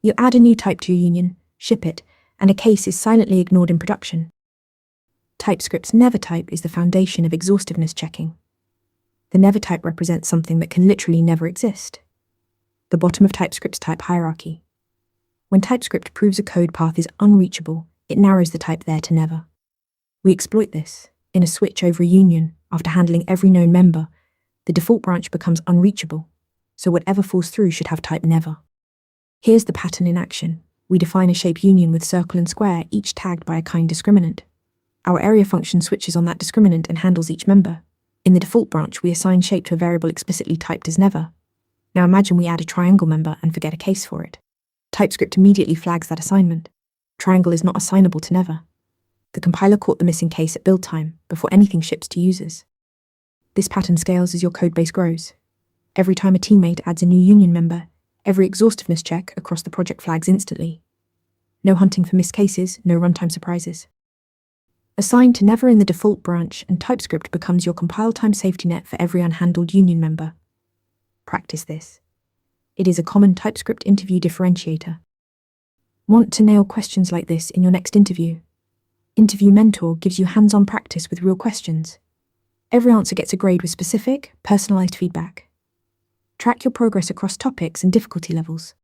You add a new type to your union, ship it, and a case is silently ignored in production. TypeScript's never type is the foundation of exhaustiveness checking. The never type represents something that can literally never exist. The bottom of TypeScript's type hierarchy. When TypeScript proves a code path is unreachable, it narrows the type there to never. We exploit this. In a switch over a union, after handling every known member, the default branch becomes unreachable, so whatever falls through should have type never. Here's the pattern in action. We define a shape union with circle and square, each tagged by a kind discriminant. Our area function switches on that discriminant and handles each member. In the default branch, we assign shape to a variable explicitly typed as never. Now imagine we add a triangle member and forget a case for it. TypeScript immediately flags that assignment. Triangle is not assignable to never. The compiler caught the missing case at build time, before anything ships to users. This pattern scales as your codebase grows. Every time a teammate adds a new union member, every exhaustiveness check across the project flags instantly. No hunting for missed cases, no runtime surprises. Assign to never in the default branch, and TypeScript becomes your compile time safety net for every unhandled union member. Practice this. It is a common TypeScript interview differentiator. Want to nail questions like this in your next interview? Interview Mentor gives you hands-on practice with real questions. Every answer gets a grade with specific, personalized feedback. Track your progress across topics and difficulty levels.